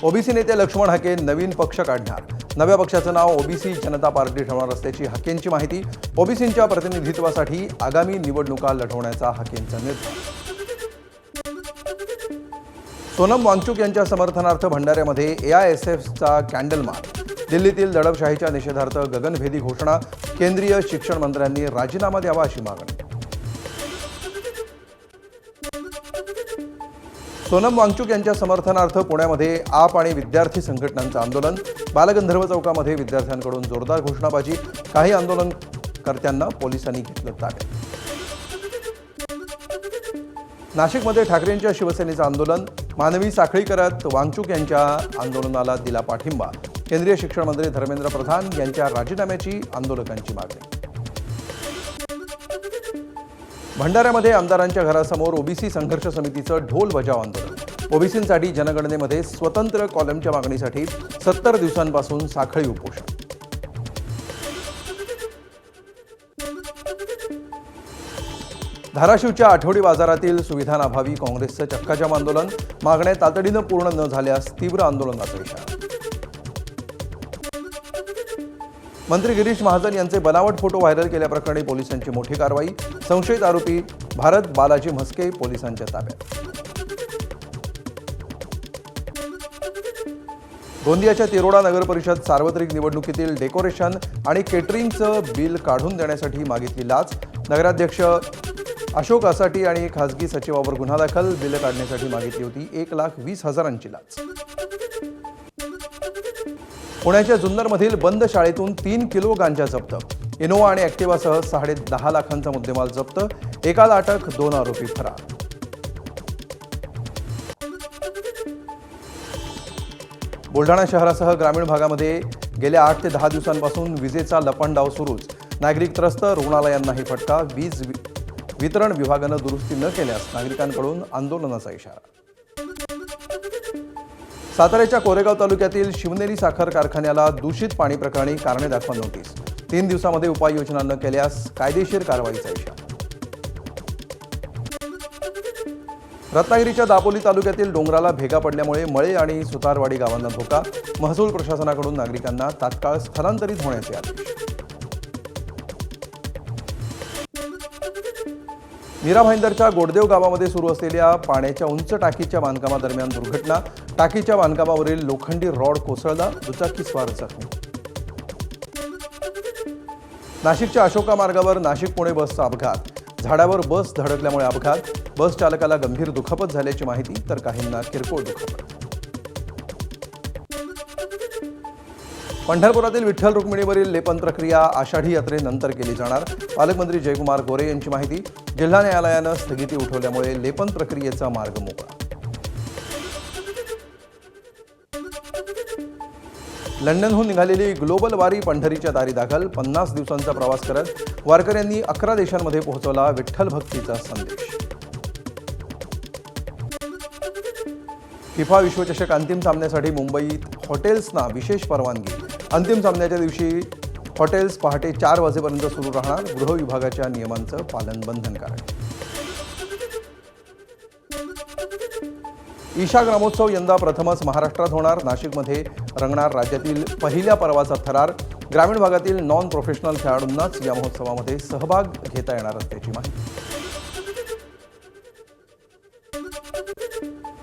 OBC नेते लक्ष्मण हाके नवीन पक्ष काढणार। नव्या पक्षाचं नाव ओबीसी जनता पार्टी ठेवणार असल्याची हाकेंची माहिती। ओबीसींच्या प्रतिनिधित्वासाठी आगामी निवडणुका लढवण्याचा हाकेंचा निर्धार। सोनम वांगचुक यांच्या समर्थनार्थ भंडाऱ्यामध्ये एआयएसएफचा कॅन्डल मार्च। दिल्लीतील दडपशाहीच्या निषेधार्थ गगनभेदी घोषणा। केंद्रीय शिक्षण मंत्र्यांनी राजीनामा द्यावा अशी मागणी। सोनम वांगचुक यांच्या समर्थनार्थ पुण्यामध्ये आप आणि विद्यार्थी संघटनांचं आंदोलन। बालगंधर्व चौकामध्ये विद्यार्थ्यांकडून जोरदार घोषणाबाजी। काही आंदोलनकर्त्यांना पोलिसांनी घेतलं ताब्यात। नाशिकमध्ये ठाकरेंच्या शिवसेनेचं आंदोलन। मानवी साखळी करत वांगचुक यांच्या आंदोलनाला दिला पाठिंबा। केंद्रीय शिक्षण मंत्री धर्मेंद्र प्रधान यांच्या राजीनाम्याची आंदोलकांची मागणी। भंडाऱ्यामध्ये आमदारांच्या घरासमोर ओबीसी संघर्ष समितीचं ढोल बजाव आंदोलन। ओबीसींसाठी जनगणनेमध्ये स्वतंत्र कॉलमच्या मागणीसाठी 70 दिवसांपासून साखळी उपोषण। धाराशिवच्या आठवडी बाजारातील सुविधांअभावी काँग्रेसचं चक्काजाम आंदोलन। मागण्या तातडीनं पूर्ण न झाल्यास तीव्र आंदोलनाचा इशारा। मंत्री गिरीश महाजन यांचे बनावट फोटो व्हायरल केल्याप्रकरणी पोलिसांची मोठी कारवाई। संशयित आरोपी भारत बालाजी म्हस्के पोलिसांच्या ताब्यात। गोंदियाच्या तिरोडा नगर परिषद सार्वत्रिक निवडणुकीतील डेकोरेशन आणि केटरिंगचं बिल काढून देण्यासाठी मागितली लाच। नगराध्यक्ष अशोक असाटी आणि खासगी सचिवावर गुन्हा दाखल। बिल काढण्यासाठी मागितली होती 1,20,000ची लाच। पुण्याच्या जुन्नरमधील बंद शाळेतून 3 किलो गांजा जप्त। इनोवा आणि ॲक्टिवासह 10.5 लाखांचा मुद्देमाल जप्त। एकाला अटक, 2 आरोपी फरार। बुलढाणा शहरासह ग्रामीण भागामध्ये गेल्या 8 ते 10 दिवसांपासून विजेचा लपंडाव सुरूच। नागरिक त्रस्त, रुग्णालयांनाही फटका। वीज वितरण विभागानं दुरुस्ती न केल्यास नागरिकांकडून आंदोलनाचा इशारा। साताऱ्याच्या कोरेगाव तालुक्यातील शिवनेरी साखर कारखान्याला दूषित पाणी प्रकरणी कारणे दाखवा नोटीस। 3 दिवसांमध्ये उपाययोजना न केल्यास कायदेशीर कारवाईचा इशारा। रत्नागिरीच्या दापोली तालुक्यातील डोंगराला भेगा पडल्यामुळे मळे आणि सुतारवाडी गावांना धोका। महसूल प्रशासनाकडून नागरिकांना तात्काळ स्थलांतरित होण्याचे आदेश। मीरा भाईंदरच्या गोडदेव गावामध्ये सुरू असलेल्या पाण्याच्या उंच टाकीच्या बांधकामादरम्यान दुर्घटना। टाकीच्या बांधकामावरील लोखंडी रॉड कोसळला, दुचाकीस्वार जखमी। नाशिकच्या अशोका मार्गावर नाशिक पुणे बसचा अपघात। झाडावर बस धडकल्यामुळे अपघात। बस चालकाला गंभीर दुखापत झाल्याची माहिती, तर काहींना किरकोळ दुखापत। पंढरपुरातील विठ्ठल रुक्मिणीवरील लेपन प्रक्रिया आषाढी यात्रेनंतर केली जाणार। पालकमंत्री जयकुमार गोरे यांची माहिती। जिल्हा न्यायालयानं स्थगिती उठवल्यामुळे लेपन प्रक्रियेचा मार्ग मोकळा। लंडनहून निघालेली ग्लोबल वारी पंढरीच्या दारी दाखल। 50 दिवसांचा प्रवास करत वारकऱ्यांनी 11 देशांमध्ये पोहोचवला विठ्ठल भक्तीचा संदेश। फिफा विश्वचषक अंतिम सामन्यासाठी मुंबईत हॉटेल्सना विशेष परवानगी। अंतिम सामन्याच्या दिवशी हॉटेल्स पहाटे 4 वाजेपर्यंत सुरू राहणार। गृह विभागाच्या नियमांचं पालन बंधनकारक। ईशा ग्रामोत्सव यंदा प्रथमच महाराष्ट्रात होणार। नाशिकमध्ये रंगणार राज्यातील पहिल्या पर्वाचा थरार। ग्रामीण भागातील नॉन प्रोफेशनल खेळाडूंनाच या महोत्सवामध्ये सहभाग घेता येणार असल्याची माहिती।